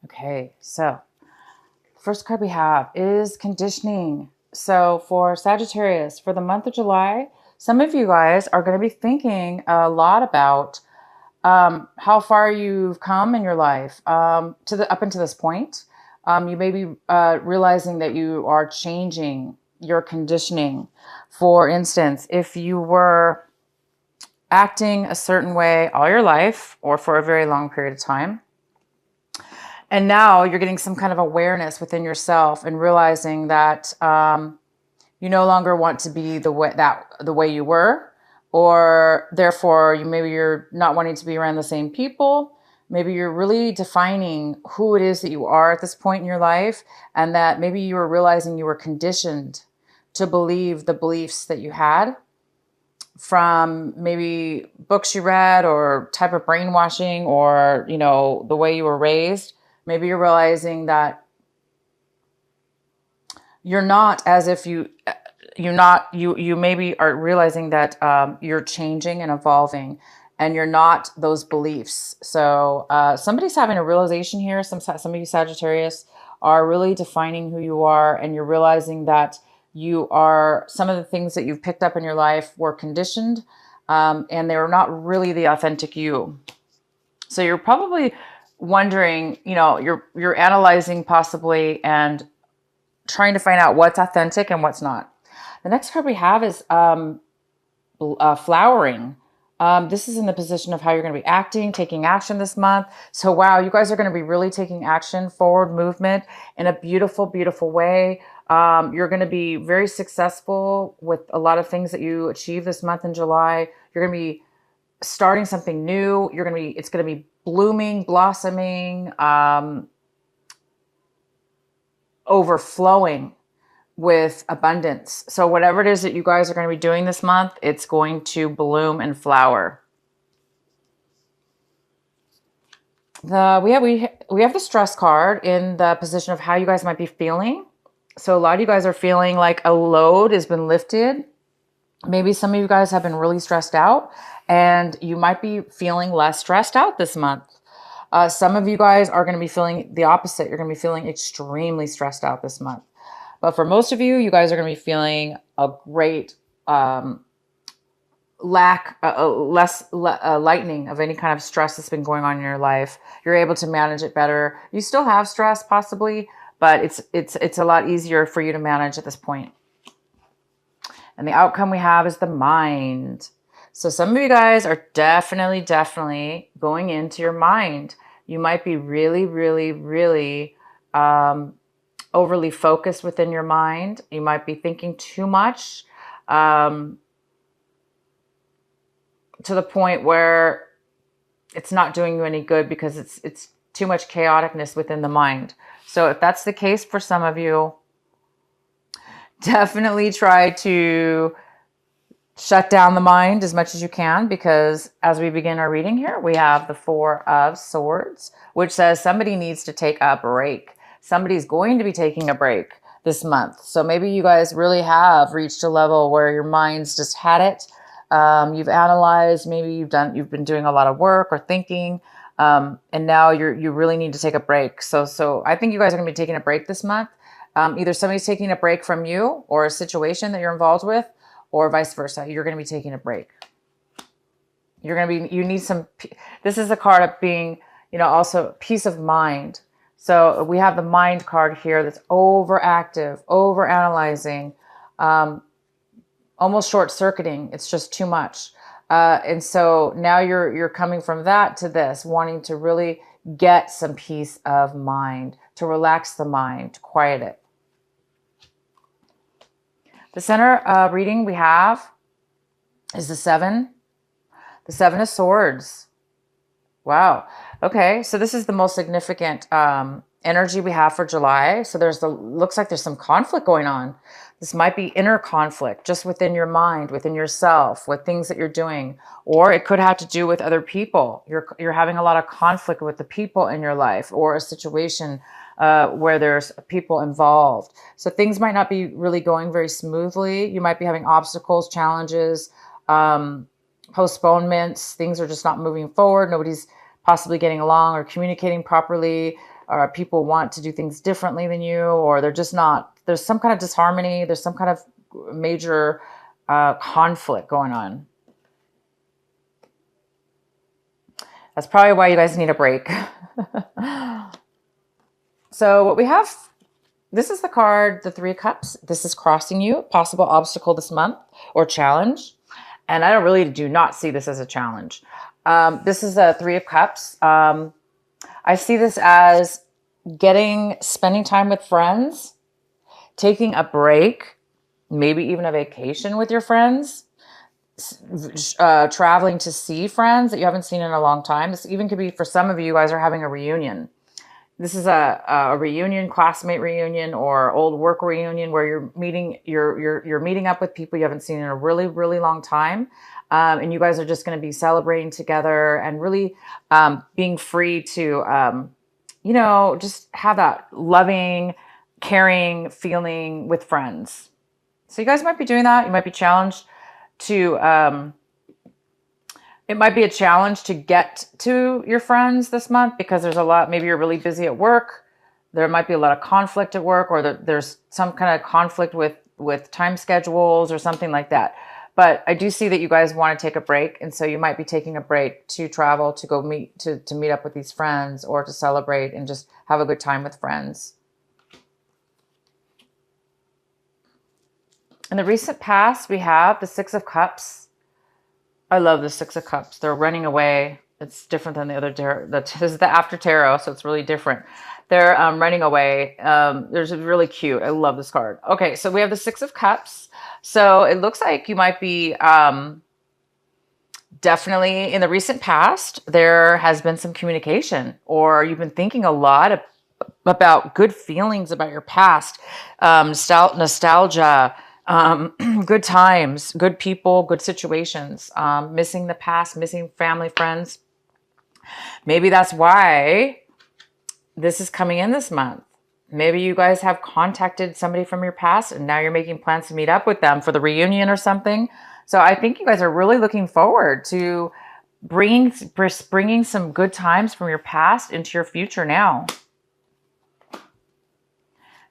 Okay, so first card we have is conditioning. So for Sagittarius, for the month of July, some of you guys are going to be thinking a lot about how far you've come in your life up until this point. You may be realizing that you are changing your conditioning. For instance, if you were acting a certain way all your life or for a very long period of time, and now you're getting some kind of awareness within yourself and realizing that you no longer want to be the way you were, or therefore maybe you're not wanting to be around the same people. Maybe you're really defining who it is that you are at this point in your life, and that maybe you were realizing you were conditioned to believe the beliefs that you had from maybe books you read or type of brainwashing or, the way you were raised. Maybe you're realizing that you're not as if you maybe are realizing that you're changing and evolving and you're not those beliefs. So somebody's having a realization here. Some of you Sagittarius are really defining who you are, and you're realizing that you are, some of the things that you've picked up in your life were conditioned, and they were not really the authentic you. So you're probably wondering, you're analyzing possibly and trying to find out what's authentic and what's not. The next card we have is flowering. This is in the position of how you're going to be acting, taking action this month. So, wow, you guys are going to be really taking action, forward movement in a beautiful, beautiful way. You're going to be very successful with a lot of things that you achieve this month in July. You're going to be starting something new. It's going to be blooming, blossoming, overflowing with abundance. So whatever it is that you guys are going to be doing this month, it's going to bloom and flower. We have the stress card in the position of how you guys might be feeling. So a lot of you guys are feeling like a load has been lifted. Maybe some of you guys have been really stressed out, and you might be feeling less stressed out this month. Some of you guys are going to be feeling the opposite. You're going to be feeling extremely stressed out this month. But for most of you, you guys are going to be feeling a great lightening of any kind of stress that's been going on in your life. You're able to manage it better. You still have stress possibly, but it's a lot easier for you to manage at this point. And the outcome we have is the mind. So some of you guys are definitely going into your mind. You might be really, really, really overly focused within your mind. You might be thinking too much to the point where it's not doing you any good because it's too much chaoticness within the mind. So if that's the case for some of you, definitely try to shut down the mind as much as you can, because as we begin our reading here, we have the Four of Swords, which says somebody needs to take a break. Somebody's going to be taking a break this month. So maybe you guys really have reached a level where your mind's just had it. You've analyzed, maybe you've been doing a lot of work or thinking, and now you really need to take a break. So I think you guys are going to be taking a break this month. Either somebody's taking a break from you or a situation that you're involved with, or vice versa. You're going to be taking a break. You need some, this is a card of being, also peace of mind. So we have the mind card here that's overactive, overanalyzing, almost short-circuiting. It's just too much. And so now you're coming from that to this, wanting to really get some peace of mind, to relax the mind, to quiet it. The center reading we have is the Seven of Swords. Wow. Okay, so this is the most significant energy we have for July. So looks like there's some conflict going on. This might be inner conflict just within your mind, within yourself, with things that you're doing, or it could have to do with other people. You're having a lot of conflict with the people in your life, or a situation where there's people involved. So things might not be really going very smoothly. You might be having obstacles, challenges, postponements. Things are just not moving forward. Nobody's possibly getting along or communicating properly. or people want to do things differently than you, or they're just not, there's some kind of disharmony, there's some kind of major conflict going on. That's probably why you guys need a break. So what we have, this is the card, the Three of Cups. This is crossing you, possible obstacle this month or challenge. And I really do not see this as a challenge. This is a Three of Cups. I see this as spending time with friends, taking a break, maybe even a vacation with your friends, traveling to see friends that you haven't seen in a long time. This even could be, for some of you guys are having a reunion. This is a reunion, classmate reunion, or old work reunion where you're meeting up with people you haven't seen in a really, really long time. And you guys are just going to be celebrating together and really being free to, just have that loving, caring feeling with friends. So you guys might be doing that. You might be challenged to, it might be a challenge to get to your friends this month because there's a lot, maybe you're really busy at work. There might be a lot of conflict at work, or there's some kind of conflict with time schedules or something like that. But I do see that you guys want to take a break. And so you might be taking a break to travel, to go to meet up with these friends, or to celebrate and just have a good time with friends. In the recent past, we have the Six of Cups. I love the Six of Cups. They're running away. It's different than the other tarot. This is the after tarot, so it's really different. They're running away. There's really cute. I love this card. Okay, so we have the Six of Cups. So it looks like you might be definitely in the recent past, there has been some communication, or you've been thinking a lot about good feelings about your past, nostalgia, good times, good people, good situations, missing the past, missing family, friends. Maybe that's why this is coming in this month. Maybe you guys have contacted somebody from your past and now you're making plans to meet up with them for the reunion or something. So I think you guys are really looking forward to bringing some good times from your past into your future now.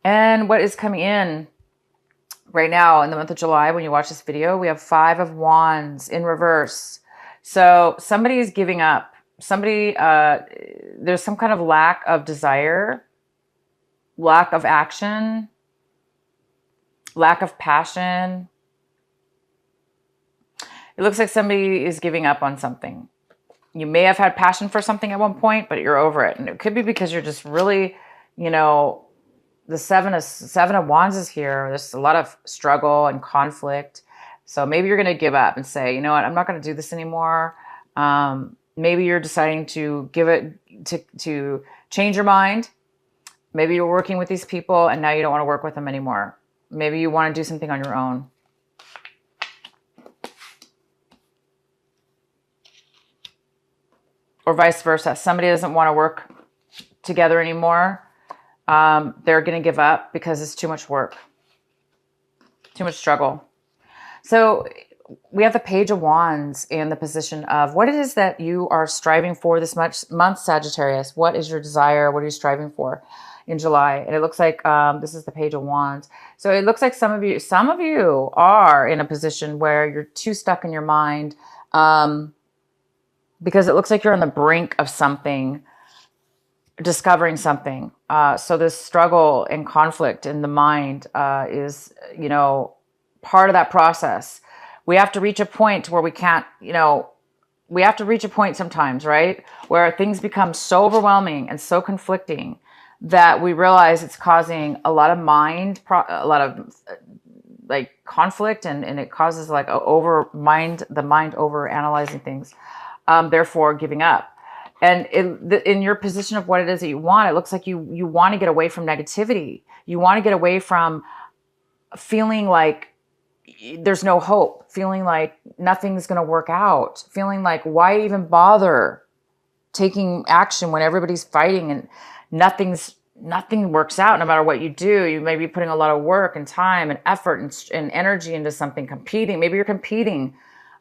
And what is coming in right now in the month of July, when you watch this video, we have Five of Wands in reverse. So somebody is giving up. There's some kind of lack of desire, lack of action, lack of passion. It looks like somebody is giving up on something. You may have had passion for something at one point, but you're over it. And it could be because you're just really, the Seven of Wands is here. There's a lot of struggle and conflict. So maybe you're going to give up and say, you know what, I'm not going to do this anymore. Maybe you're deciding to to change your mind. Maybe you're working with these people and now you don't want to work with them anymore. Maybe you want to do something on your own. Or vice versa. Somebody doesn't want to work together anymore. They're going to give up because it's too much work, too much struggle. So we have the Page of Wands in the position of what it is that you are striving for this month, Sagittarius. What is your desire? What are you striving for in July? And it looks like this is the Page of Wands. So it looks like some of you are in a position where you're too stuck in your mind because it looks like you're on the brink of something, discovering something. So this struggle and conflict in the mind is, part of that process. We have to reach a point where we can't, we have to reach a point sometimes, right? Where things become so overwhelming and so conflicting that we realize it's causing a lot of conflict, and it causes the mind over analyzing things, therefore giving up. And in your position of what it is that you want, it looks like you want to get away from negativity. You want to get away from feeling like there's no hope, feeling like nothing's going to work out, feeling like why even bother taking action when everybody's fighting and nothing works out no matter what you do. You may be putting a lot of work and time and effort and energy into something, competing. Maybe you're competing.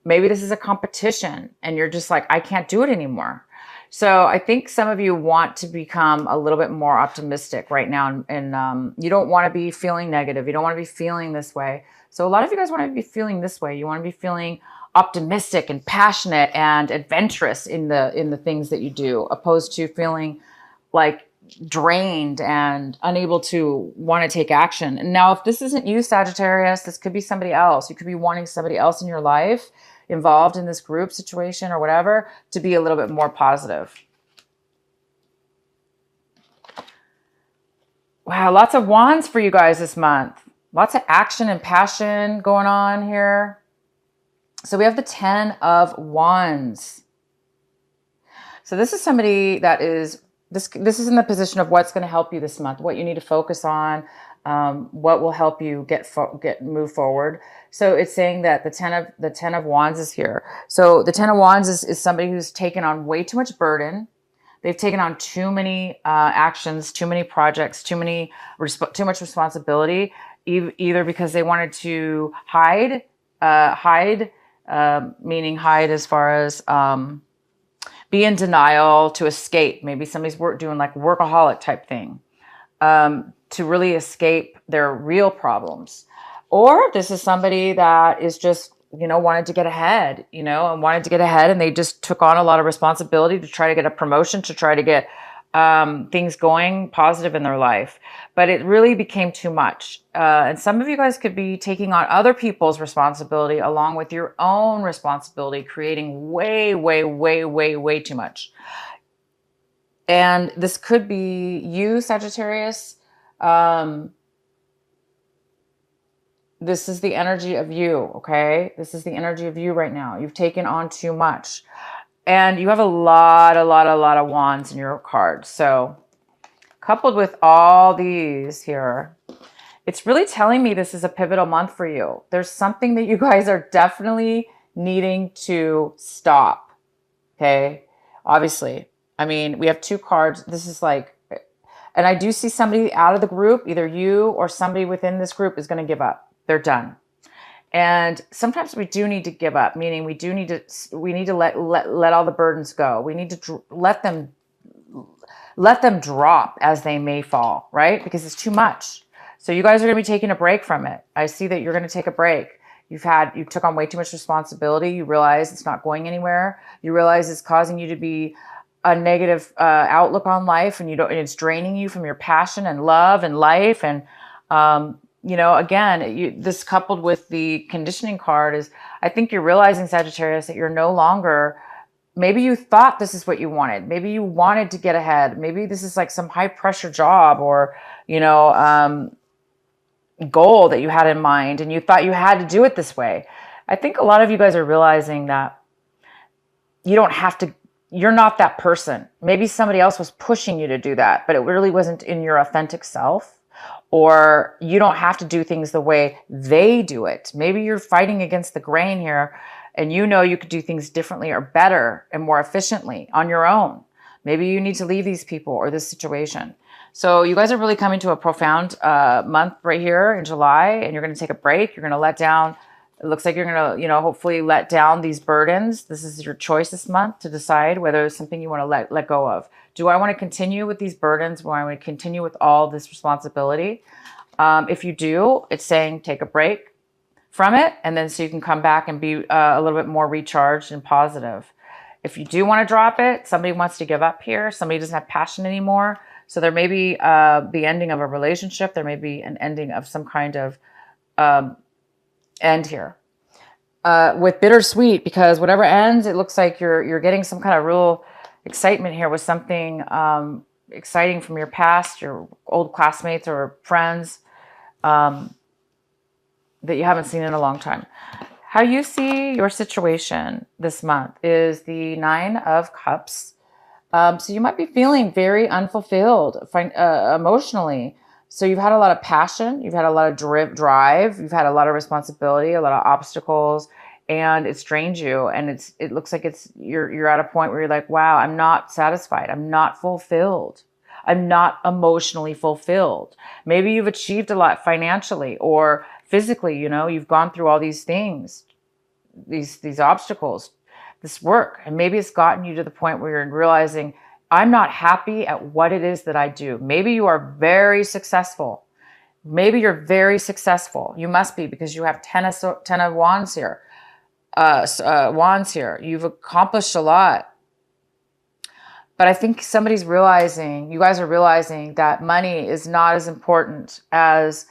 Maybe this is a competition and you're just like, I can't do it anymore. So I think some of you want to become a little bit more optimistic right now. And you don't want to be feeling negative. You don't want to be feeling this way. So a lot of you guys want to be feeling this way. You want to be feeling optimistic and passionate and adventurous in the things that you do, opposed to feeling like drained and unable to want to take action. And now, if this isn't you, Sagittarius, this could be somebody else. You could be wanting somebody else in your life involved in this group situation or whatever to be a little bit more positive. Wow, lots of wands for you guys this month. Lots of action and passion going on here. So we have the 10 of Wands. So this is somebody that is, this is in the position of what's going to help you this month, what you need to focus on, what will help you move forward. So it's saying that the 10 of Wands is here. So the 10 of Wands is somebody who's taken on way too much burden. They've taken on too many actions, too many projects, too much responsibility, either because they wanted to hide, meaning hide as far as be in denial, to escape. Maybe somebody's doing like workaholic type thing, to really escape their real problems. Or this is somebody that is just, wanted to get ahead, and they just took on a lot of responsibility to try to get a promotion, to try to get things going positive in their life. But it really became too much. And some of you guys could be taking on other people's responsibility along with your own responsibility, creating way, way, way, way, way too much. And this could be you, Sagittarius. This is the energy of you, okay? This is the energy of you right now. You've taken on too much. And you have a lot of wands in your cards. So coupled with all these here, it's really telling me this is a pivotal month for you. There's something that you guys are definitely needing to stop, okay? Obviously. I mean, we have two cards. This is like, and I do see somebody out of the group, either you or somebody within this group is going to give up. They're done. And sometimes we do need to give up, meaning we need to let all the burdens go. We need to let them drop as they may fall, right? Because it's too much. So you guys are going to be taking a break from it. I see that you're going to take a break. You took on way too much responsibility. You realize it's not going anywhere. You realize it's causing you to be a negative outlook on life, and it's draining you from your passion and love and life. And again, this coupled with the conditioning card is, I think you're realizing, Sagittarius, that you're no longer, maybe you thought this is what you wanted. Maybe you wanted to get ahead. Maybe this is like some high pressure job or, goal that you had in mind, and you thought you had to do it this way. I think a lot of you guys are realizing that you don't have to, you're not that person. Maybe somebody else was pushing you to do that, but it really wasn't in your authentic self. Or you don't have to do things the way they do it. Maybe you're fighting against the grain here, and you could do things differently or better and more efficiently on your own. Maybe you need to leave these people or this situation. So you guys are really coming to a profound month right here in July, and you're going to take a break. You're going to let down. It looks like you're going to, hopefully let down these burdens. This is your choice this month to decide whether it's something you want to let go of. Do I want to continue with these burdens? Do I want to continue with all this responsibility? If you do, it's saying take a break from it, and then so you can come back and be a little bit more recharged and positive. If you do want to drop it, somebody wants to give up here. Somebody doesn't have passion anymore. So there may be the ending of a relationship. There may be an ending of some kind of end here. With bittersweet, because whatever ends, it looks like you're getting some kind of real excitement here with something exciting from your past, your old classmates or friends that you haven't seen in a long time. How you see your situation this month is the 9 of Cups. So you might be feeling very unfulfilled emotionally. So you've had a lot of passion, you've had a lot of drive, you've had a lot of responsibility, a lot of obstacles, and it's drained you. And it looks like you're at a point where you're like, wow, I'm not satisfied. I'm not fulfilled. I'm not emotionally fulfilled. Maybe you've achieved a lot financially or physically, you've gone through all these things, these obstacles. this work. And maybe it's gotten you to the point where you're realizing, I'm not happy at what it is that I do. Maybe you are very successful. Maybe you're very successful. You must be, because you have 10 of wands here. Wands here. You've accomplished a lot. But I think somebody's realizing, you guys are realizing that money is not as important as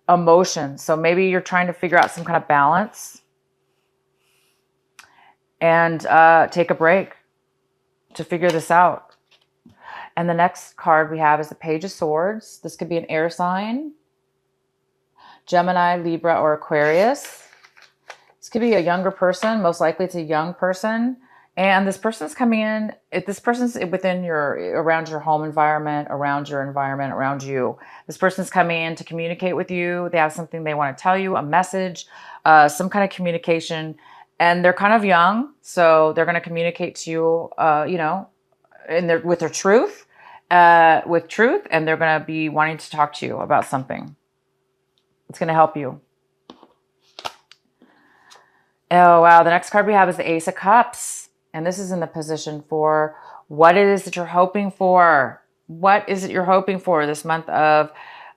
emotion. So maybe you're trying to figure out some kind of balance and take a break to figure this out. And the next card we have is the Page of Swords. This could be an air sign, Gemini, Libra, or Aquarius. This could be a younger person. Most likely it's a young person. And this person's coming in, if this person's within around your home environment, around your environment, around you. This person's coming in to communicate with you. They have something they want to tell you, a message, some kind of communication. And they're kind of young, so they're going to communicate to you, with their truth, and they're going to be wanting to talk to you about something. It's going to help you. Oh, wow. The next card we have is the Ace of Cups. And this is in the position for what it is that you're hoping for. What is it you're hoping for this month of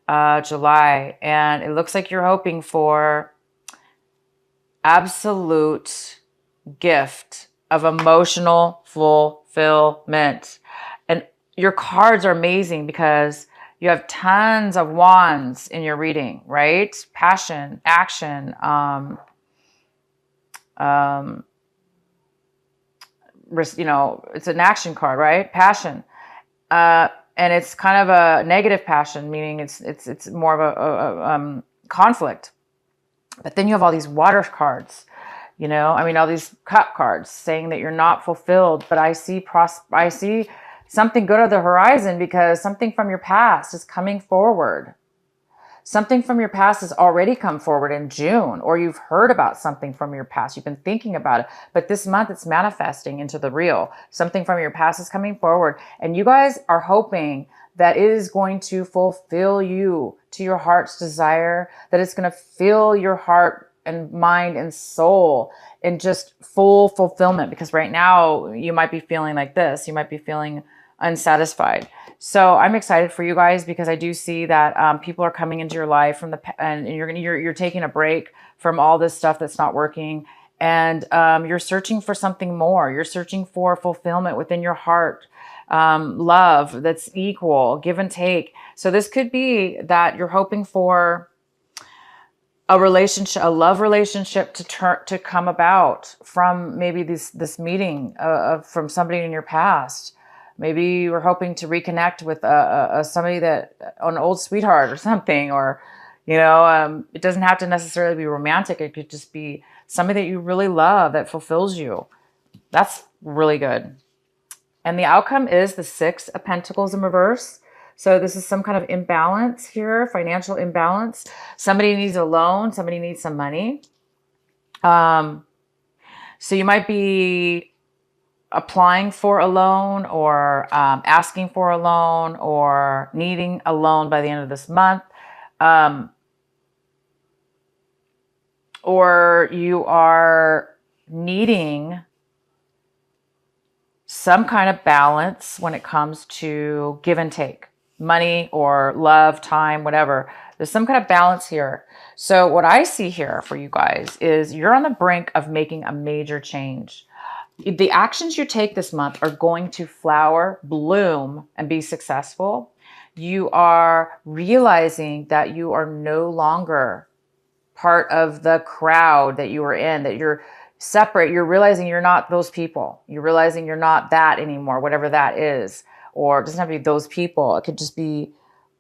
July? And it looks like you're hoping for absolute gift of emotional fulfillment. And your cards are amazing because you have tons of wands in your reading, right? Passion, action, it's an action card, right? Passion. And it's kind of a negative passion, meaning it's more of a conflict. But then you have all these water cards, all these cup cards saying that you're not fulfilled. But I see something good on the horizon because something from your past is coming forward. Something from your past has already come forward in June, or you've heard about something from your past. You've been thinking about it, but this month it's manifesting into the real. Something from your past is coming forward, and you guys are hoping that it is going to fulfill you to your heart's desire, that it's going to fill your heart and mind and soul in just full fulfillment. Because right now you might be feeling like this. You might be feeling unsatisfied. So I'm excited for you guys because I do see that people are coming into your life and you're taking a break from all this stuff that's not working, and you're searching for something more. You're searching for fulfillment within your heart, love that's equal, give and take. So this could be that you're hoping for a love relationship to come about from maybe this meeting from somebody in your past. Maybe you were hoping to reconnect with somebody an old sweetheart or something, or, it doesn't have to necessarily be romantic. It could just be somebody that you really love that fulfills you. That's really good. And the outcome is the Six of Pentacles in reverse. So this is some kind of imbalance here, financial imbalance. Somebody needs a loan. Somebody needs some money. So you might be applying for a loan, or asking for a loan, or needing a loan by the end of this month. Or you are needing some kind of balance when it comes to give and take. Money or love, time, whatever. There's some kind of balance here. So what I see here for you guys is you're on the brink of making a major change. The actions you take this month are going to flower, bloom, and be successful. You are realizing that you are no longer part of the crowd that you were in, that you're separate. You're realizing you're not those people. You're realizing you're not that anymore, whatever that is. Or it doesn't have to be those people. It could just be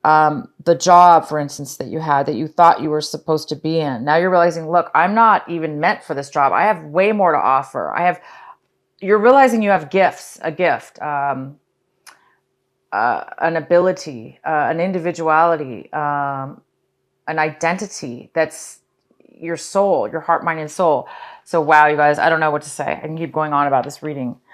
the job, for instance, that you had that you thought you were supposed to be in. Now you're realizing, look, I'm not even meant for this job. I have way more to offer. You're realizing you have gifts, a gift, an ability, an individuality, an identity that's your soul, your heart, mind, and soul. So wow, you guys, I don't know what to say. I can keep going on about this reading.